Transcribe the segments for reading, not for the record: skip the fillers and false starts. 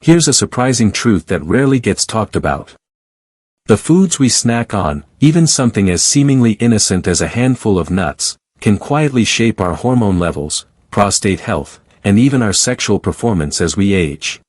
Here's a surprising truth that rarely gets talked about. The foods we snack on, even something as seemingly innocent as a handful of nuts, can quietly shape our hormone levels, prostate health, and even our sexual performance as we age.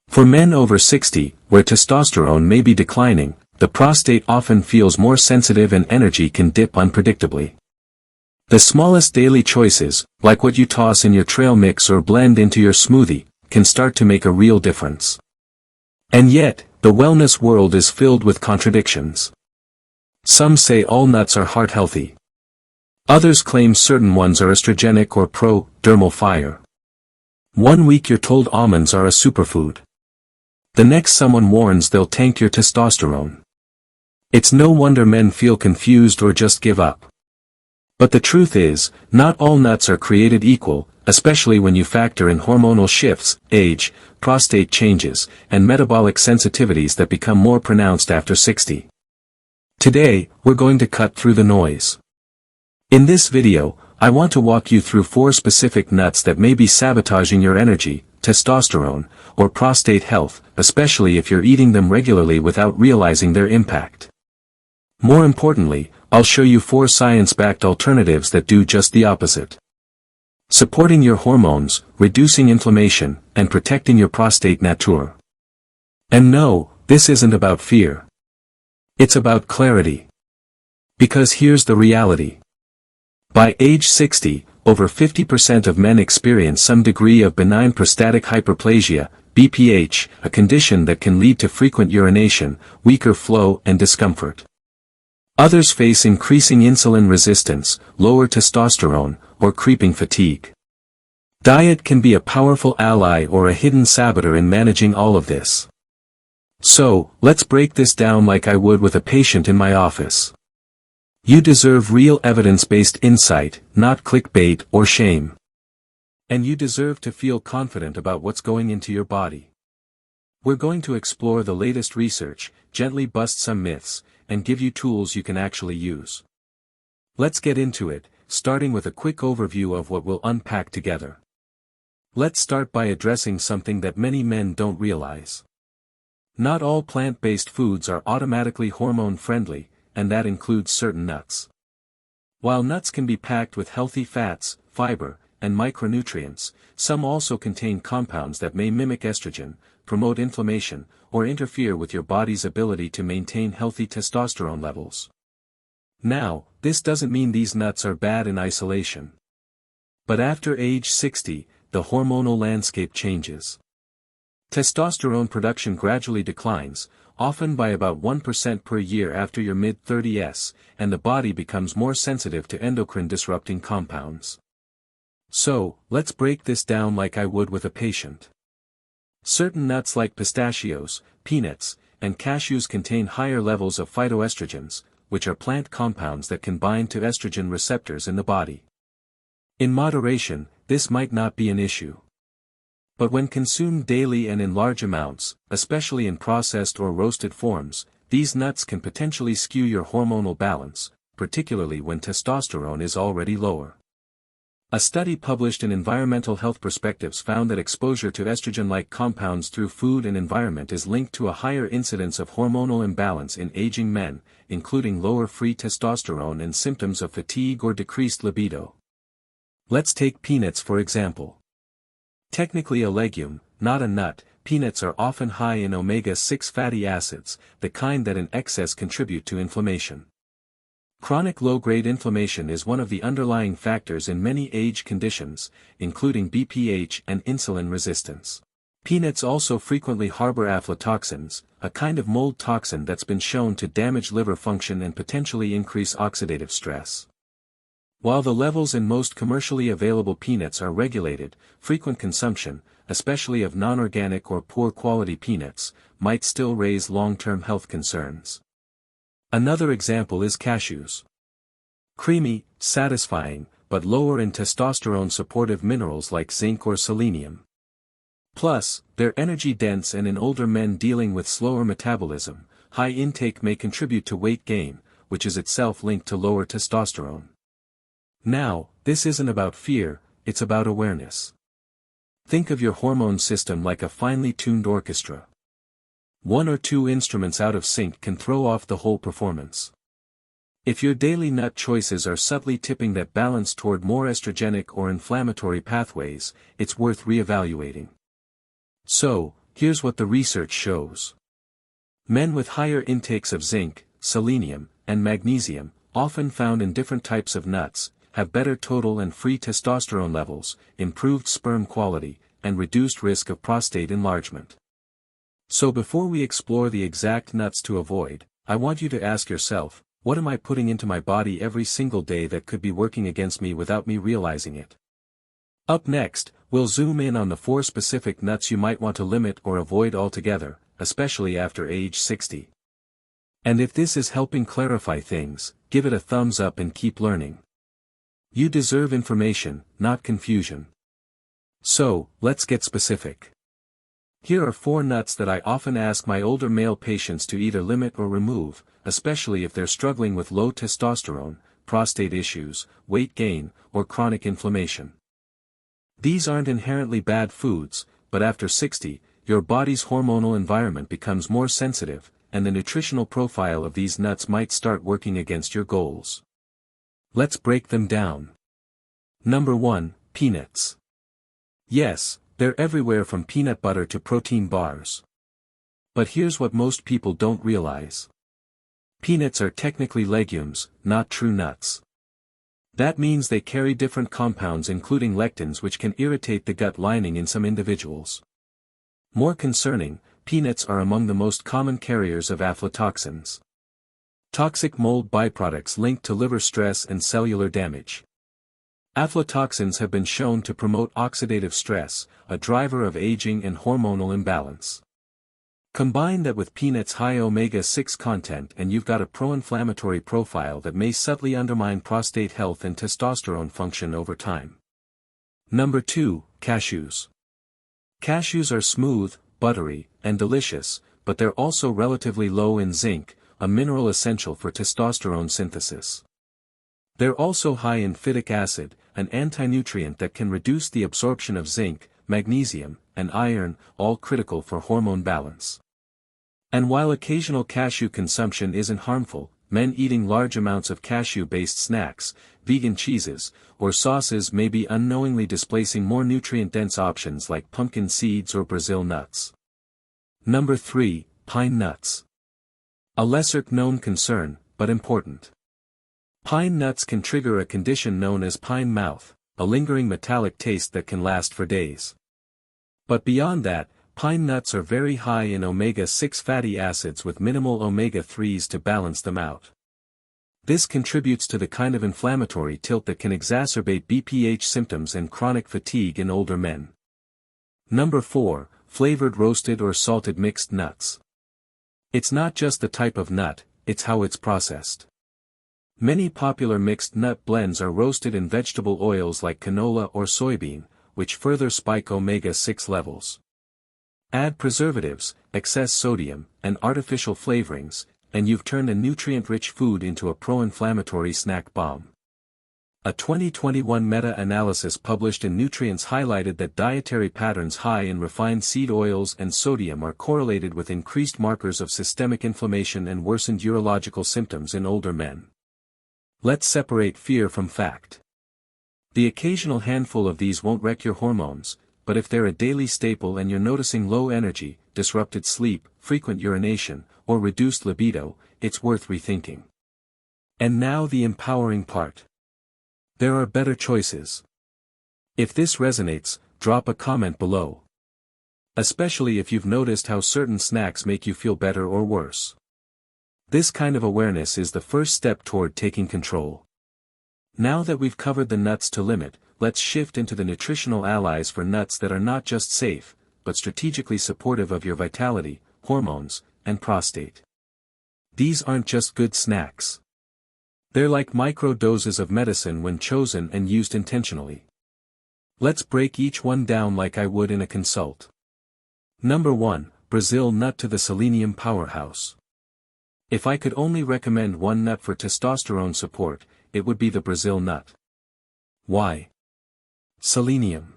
For men over 60, where testosterone may be declining, the prostate often feels more sensitive and energy can dip unpredictably. The smallest daily choices, like what you toss in your trail mix or blend into your smoothie, can start to make a real difference. And yet, the wellness world is filled with contradictions. Some say all nuts are heart healthy. Others claim certain ones are estrogenic or pro-dermal fire. One week you're told almonds are a superfood. The next someone warns they'll tank your testosterone. It's no wonder men feel confused or just give up. But the truth is, not all nuts are created equal, especially when you factor in hormonal shifts, age, prostate changes, and metabolic sensitivities that become more pronounced after 60. Today, we're going to cut through the noise. In this video, I want to walk you through 4 specific nuts that may be sabotaging your energy, testosterone, or prostate health, especially if you're eating them regularly without realizing their impact. More importantly, I'll show you 4 science-backed alternatives that do just the opposite. Supporting your hormones, reducing inflammation, and protecting your prostate nature. And no, this isn't about fear. It's about clarity. Because here's the reality. By age 60, over 50% of men experience some degree of benign prostatic hyperplasia, BPH, a condition that can lead to frequent urination, weaker flow, and discomfort. Others face increasing insulin resistance, lower testosterone, or creeping fatigue. Diet can be a powerful ally or a hidden saboteur in managing all of this. So, let's break this down like I would with a patient in my office. You deserve real evidence-based insight, not clickbait or shame. And you deserve to feel confident about what's going into your body. We're going to explore the latest research, gently bust some myths, and give you tools you can actually use. Let's get into it, starting with a quick overview of what we'll unpack together. Let's start by addressing something that many men don't realize. Not all plant-based foods are automatically hormone-friendly, and that includes certain nuts. While nuts can be packed with healthy fats, fiber, and micronutrients, some also contain compounds that may mimic estrogen, promote inflammation, or interfere with your body's ability to maintain healthy testosterone levels. Now, this doesn't mean these nuts are bad in isolation. But after age 60, the hormonal landscape changes. Testosterone production gradually declines, often by about 1% per year after your mid-30s, and the body becomes more sensitive to endocrine-disrupting compounds. So, let's break this down like I would with a patient. Certain nuts like pistachios, peanuts, and cashews contain higher levels of phytoestrogens, which are plant compounds that can bind to estrogen receptors in the body. In moderation, this might not be an issue. But when consumed daily and in large amounts, especially in processed or roasted forms, these nuts can potentially skew your hormonal balance, particularly when testosterone is already lower. A study published in Environmental Health Perspectives found that exposure to estrogen-like compounds through food and environment is linked to a higher incidence of hormonal imbalance in aging men, including lower free testosterone and symptoms of fatigue or decreased libido. Let's take peanuts for example. Technically a legume, not a nut, peanuts are often high in omega-6 fatty acids, the kind that in excess contribute to inflammation. Chronic low-grade inflammation is one of the underlying factors in many age conditions, including BPH and insulin resistance. Peanuts also frequently harbor aflatoxins, a kind of mold toxin that's been shown to damage liver function and potentially increase oxidative stress. While the levels in most commercially available peanuts are regulated, frequent consumption, especially of non-organic or poor-quality peanuts, might still raise long-term health concerns. Another example is cashews. Creamy, satisfying, but lower in testosterone-supportive minerals like zinc or selenium. Plus, they're energy-dense and in older men dealing with slower metabolism, high intake may contribute to weight gain, which is itself linked to lower testosterone. Now, this isn't about fear, it's about awareness. Think of your hormone system like a finely tuned orchestra. One or two instruments out of sync can throw off the whole performance. If your daily nut choices are subtly tipping that balance toward more estrogenic or inflammatory pathways, it's worth reevaluating. So, here's what the research shows. Men with higher intakes of zinc, selenium, and magnesium, often found in different types of nuts, have better total and free testosterone levels, improved sperm quality, and reduced risk of prostate enlargement. So before we explore the exact nuts to avoid, I want you to ask yourself, what am I putting into my body every single day that could be working against me without me realizing it? Up next, we'll zoom in on the 4 specific nuts you might want to limit or avoid altogether, especially after age 60. And if this is helping clarify things, give it a thumbs up and keep learning. You deserve information, not confusion. So, let's get specific. Here are 4 nuts that I often ask my older male patients to either limit or remove, especially if they're struggling with low testosterone, prostate issues, weight gain, or chronic inflammation. These aren't inherently bad foods, but after 60, your body's hormonal environment becomes more sensitive, and the nutritional profile of these nuts might start working against your goals. Let's break them down. Number 1, peanuts. Yes, they're everywhere from peanut butter to protein bars. But here's what most people don't realize. Peanuts are technically legumes, not true nuts. That means they carry different compounds including lectins which can irritate the gut lining in some individuals. More concerning, peanuts are among the most common carriers of aflatoxins. Toxic mold byproducts linked to liver stress and cellular damage. Aflatoxins have been shown to promote oxidative stress, a driver of aging and hormonal imbalance. Combine that with peanuts' high omega-6 content and you've got a pro-inflammatory profile that may subtly undermine prostate health and testosterone function over time. Number 2, cashews. Cashews are smooth, buttery, and delicious, but they're also relatively low in zinc, a mineral essential for testosterone synthesis. They're also high in phytic acid, an anti-nutrient that can reduce the absorption of zinc, magnesium, and iron, all critical for hormone balance. And while occasional cashew consumption isn't harmful, men eating large amounts of cashew-based snacks, vegan cheeses, or sauces may be unknowingly displacing more nutrient-dense options like pumpkin seeds or Brazil nuts. Number 3, pine nuts. A lesser-known concern, but important. Pine nuts can trigger a condition known as pine mouth, a lingering metallic taste that can last for days. But beyond that, pine nuts are very high in omega-6 fatty acids with minimal omega-3s to balance them out. This contributes to the kind of inflammatory tilt that can exacerbate BPH symptoms and chronic fatigue in older men. Number 4, flavored roasted or salted mixed nuts. It's not just the type of nut, it's how it's processed. Many popular mixed nut blends are roasted in vegetable oils like canola or soybean, which further spike omega-6 levels. Add preservatives, excess sodium, and artificial flavorings, and you've turned a nutrient-rich food into a pro-inflammatory snack bomb. A 2021 meta-analysis published in Nutrients highlighted that dietary patterns high in refined seed oils and sodium are correlated with increased markers of systemic inflammation and worsened urological symptoms in older men. Let's separate fear from fact. The occasional handful of these won't wreck your hormones, but if they're a daily staple and you're noticing low energy, disrupted sleep, frequent urination, or reduced libido, it's worth rethinking. And now the empowering part. There are better choices. If this resonates, drop a comment below. Especially if you've noticed how certain snacks make you feel better or worse. This kind of awareness is the first step toward taking control. Now that we've covered the nuts to limit, let's shift into the nutritional allies for nuts that are not just safe, but strategically supportive of your vitality, hormones, and prostate. These aren't just good snacks. They're like micro doses of medicine when chosen and used intentionally. Let's break each one down like I would in a consult. Number 1, Brazil nut to the selenium powerhouse. If I could only recommend one nut for testosterone support, it would be the Brazil nut. Why? Selenium.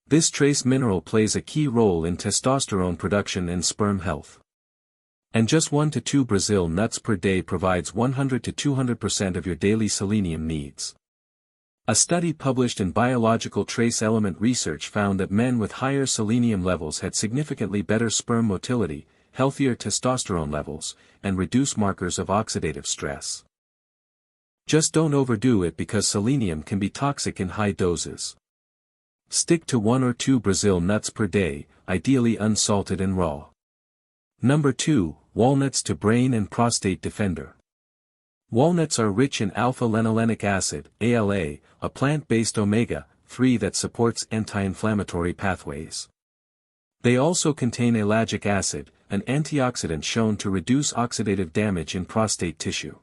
This trace mineral plays a key role in testosterone production and sperm health. And just 1 to 2 Brazil nuts per day provides 100 to 200% of your daily selenium needs. A study published in Biological Trace Element Research found that men with higher selenium levels had significantly better sperm motility, healthier testosterone levels, and reduced markers of oxidative stress. Just don't overdo it because selenium can be toxic in high doses. Stick to 1 or 2 Brazil nuts per day, ideally unsalted and raw. Number 2, walnuts to brain and prostate defender. Walnuts are rich in alpha-linolenic acid, ALA, a plant-based omega-3 that supports anti-inflammatory pathways. They also contain ellagic acid, an antioxidant shown to reduce oxidative damage in prostate tissue.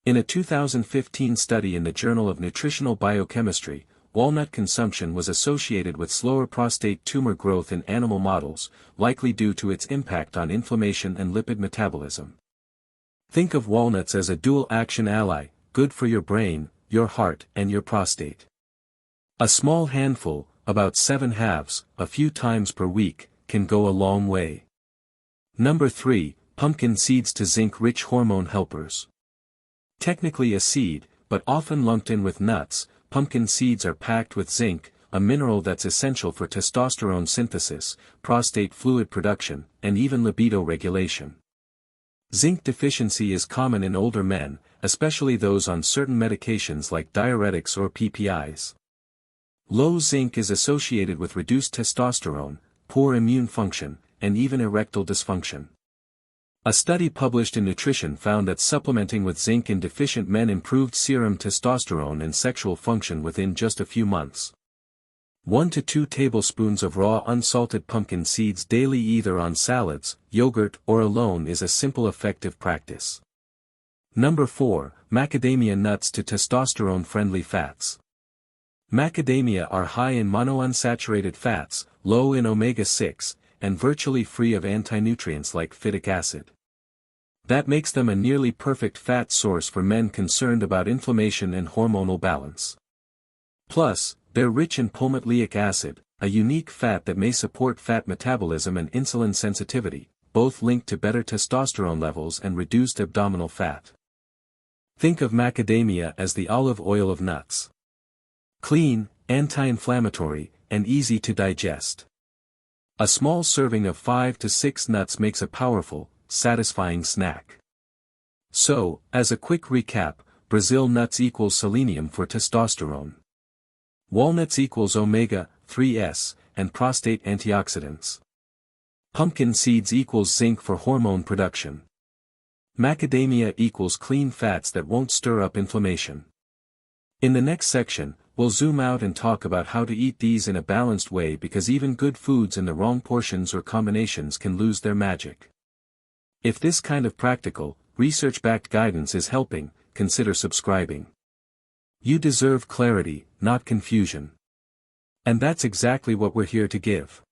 In a 2015 study in the Journal of Nutritional Biochemistry, walnut consumption was associated with slower prostate tumor growth in animal models, likely due to its impact on inflammation and lipid metabolism. Think of walnuts as a dual-action ally, good for your brain, your heart, and your prostate. A small handful, about 7 halves, a few times per week, can go a long way. Number 3, pumpkin seeds to zinc-rich hormone helpers. Technically a seed, but often lumped in with nuts, pumpkin seeds are packed with zinc, a mineral that's essential for testosterone synthesis, prostate fluid production, and even libido regulation. Zinc deficiency is common in older men, especially those on certain medications like diuretics or PPIs. Low zinc is associated with reduced testosterone, poor immune function, and even erectile dysfunction. A study published in Nutrition found that supplementing with zinc in deficient men improved serum testosterone and sexual function within just a few months. 1 to 2 tablespoons of raw unsalted pumpkin seeds daily either on salads, yogurt, or alone is a simple effective practice. Number 4, macadamia nuts to testosterone-friendly fats. Macadamia are high in monounsaturated fats, low in omega-6, and virtually free of anti-nutrients like phytic acid. That makes them a nearly perfect fat source for men concerned about inflammation and hormonal balance. Plus, they're rich in palmitoleic acid, a unique fat that may support fat metabolism and insulin sensitivity, both linked to better testosterone levels and reduced abdominal fat. Think of macadamia as the olive oil of nuts. Clean, anti-inflammatory, and easy to digest. A small serving of 5 to 6 nuts makes a powerful, satisfying snack. So, as a quick recap, Brazil nuts equals selenium for testosterone. Walnuts equals omega-3s, and prostate antioxidants. Pumpkin seeds equals zinc for hormone production. Macadamia equals clean fats that won't stir up inflammation. In the next section, we'll zoom out and talk about how to eat these in a balanced way because even good foods in the wrong portions or combinations can lose their magic. If this kind of practical, research-backed guidance is helping, consider subscribing. You deserve clarity, not confusion. And that's exactly what we're here to give.